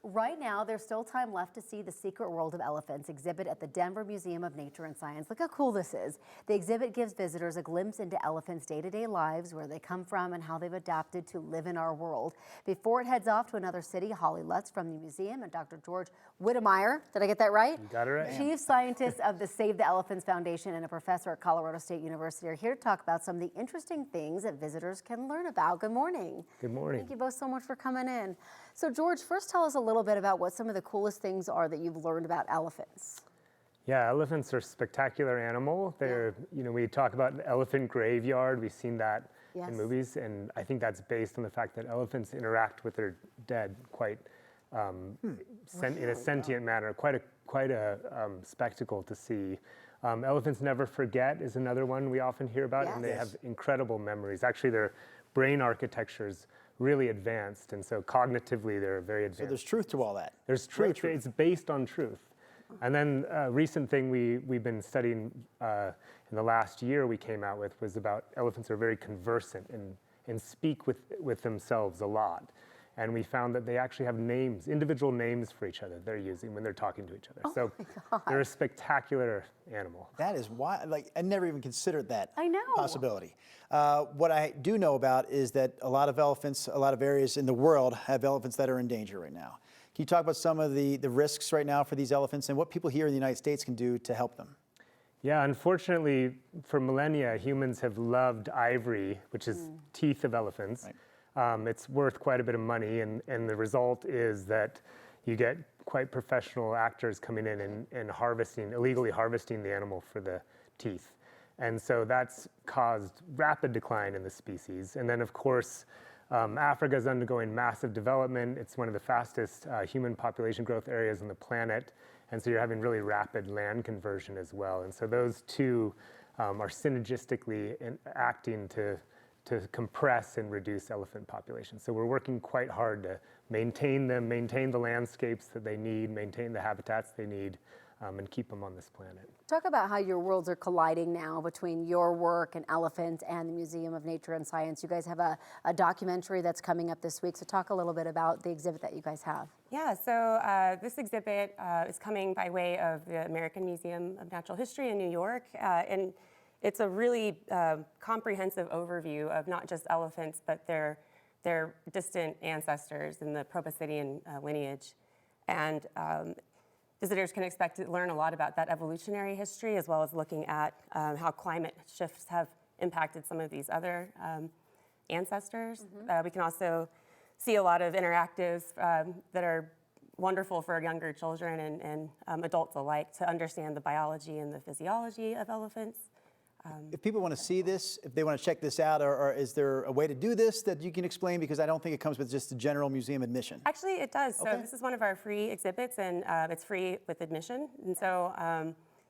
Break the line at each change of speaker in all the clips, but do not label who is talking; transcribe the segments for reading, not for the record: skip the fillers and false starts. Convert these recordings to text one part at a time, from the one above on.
Right now, there's still time left to see The Secret World of Elephants exhibit at the Denver Museum of Nature and Science. Look how cool this is. The exhibit gives visitors a glimpse into elephants' day-to-day lives, where they come from and how they've adapted to live in our world. Before it heads off to another city, Holly Lutz from the museum and Dr. George Whittemire, did I get that right?
You got it right.
Chief Scientist of the Save the Elephants Foundation and a professor at Colorado State University are here to talk about some of the interesting things that visitors can learn about. Good morning.
Good morning.
Thank you both so much for coming in. So George, first tell us a little bit about what some of the coolest things are that you've learned about elephants.
Yeah, elephants are a spectacular animal. They're, we talk about an elephant graveyard. We've seen that in movies, and I think that's based on the fact that elephants interact with their dead quite in a sentient manner. Quite a spectacle to see. Elephants never forget is another one we often hear about, and they have incredible memories. Actually, their brain architecture's really advanced, and so cognitively they're very advanced.
So there's truth to all that.
There's truth. It's based on truth. And then a recent thing we've been studying in the last year we came out with was about elephants are very conversant and speak with themselves a lot. And we found that they actually have names, individual names for each other they're using when they're talking to each other. So they're a spectacular animal.
That is why, I never even considered that possibility. What I do know about is that a lot of elephants, a lot of areas in the world have elephants that are in danger right now. Can you talk about some of the risks right now for these elephants and what people here in the United States can do to help them?
Yeah, unfortunately, for millennia, humans have loved ivory, which is teeth of elephants. Right. It's worth quite a bit of money, and the result is that you get quite professional actors coming in and illegally harvesting the animal for the teeth. And so that's caused rapid decline in the species. And then, of course, Africa is undergoing massive development. It's one of the fastest human population growth areas on the planet. And so you're having really rapid land conversion as well. And so those two are synergistically acting to compress and reduce elephant populations. So we're working quite hard to maintain them, maintain the landscapes that they need, maintain the habitats they need, and keep them on this planet.
Talk about how your worlds are colliding now between your work and elephants and the Museum of Nature and Science. You guys have a documentary that's coming up this week, so talk a little bit about the exhibit that you guys have.
Yeah, so this exhibit is coming by way of the American Museum of Natural History in New York, and it's a really comprehensive overview of not just elephants, but their distant ancestors in the Proboscidean lineage. And visitors can expect to learn a lot about that evolutionary history, as well as looking at how climate shifts have impacted some of these other ancestors. We can also see a lot of interactives that are wonderful for younger children and adults alike to understand the biology and the physiology of elephants.
If people want to see this, if they want to check this out, or is there a way to do this that you can explain? Because I don't think it comes with just the general museum admission.
Actually, it does. So this is one of our free exhibits, and it's free with admission. And so,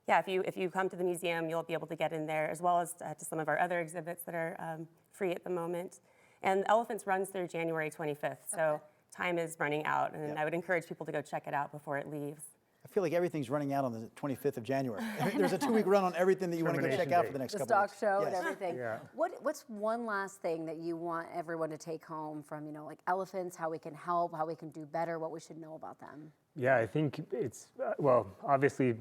yeah, if you come to the museum, you'll be able to get in there, as well as to some of our other exhibits that are free at the moment. And Elephants runs through January 25th, so time is running out, and I would encourage people to go check it out before it leaves.
I feel like everything's running out on the 25th of January. There's a 2-week run on everything that you want to go check out for the next couple of weeks.
The stock show and everything. Yeah. What's one last thing that you want everyone to take home from, like elephants, how we can help, how we can do better, what we should know about them?
Yeah, I think it's, well, obviously,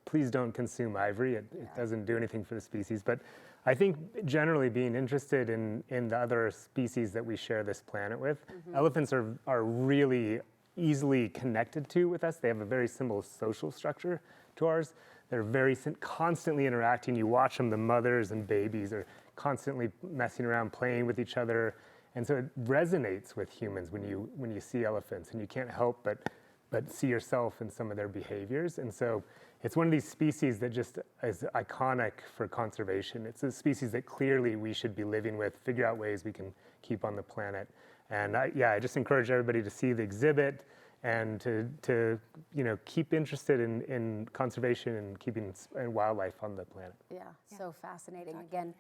please don't consume ivory. It doesn't do anything for the species. But I think generally being interested in the other species that we share this planet with, elephants are really easily connected to with us. They have a very similar social structure to ours. They're very constantly interacting. You watch them, the mothers and babies are constantly messing around, playing with each other. And so it resonates with humans when you see elephants, and you can't help but see yourself in some of their behaviors. And so it's one of these species that just is iconic for conservation. It's a species that clearly we should be living with, figure out ways we can keep on the planet. And I just encourage everybody to see the exhibit and to keep interested in conservation and keeping wildlife on the planet.
Yeah, so fascinating. Again,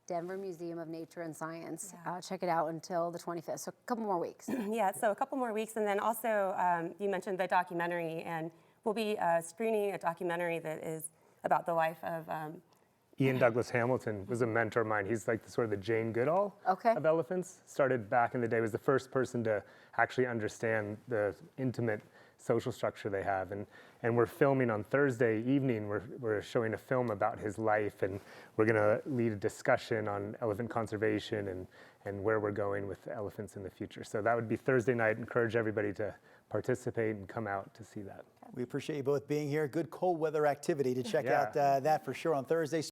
Denver Museum of Nature and Science. Check it out until the 25th, so a couple more weeks.
Yeah, so a couple more weeks. And then also, you mentioned the documentary, and we'll be screening a documentary that is about the life of
Ian Douglas Hamilton was a mentor of mine. He's like sort of the Jane Goodall of elephants. Started back in the day, was the first person to actually understand the intimate social structure they have. And we're filming on Thursday evening. We're showing a film about his life, and we're going to lead a discussion on elephant conservation and where we're going with elephants in the future. So that would be Thursday night. Encourage everybody to participate and come out to see that.
We appreciate you both being here. Good cold weather activity to check out that for sure on Thursday.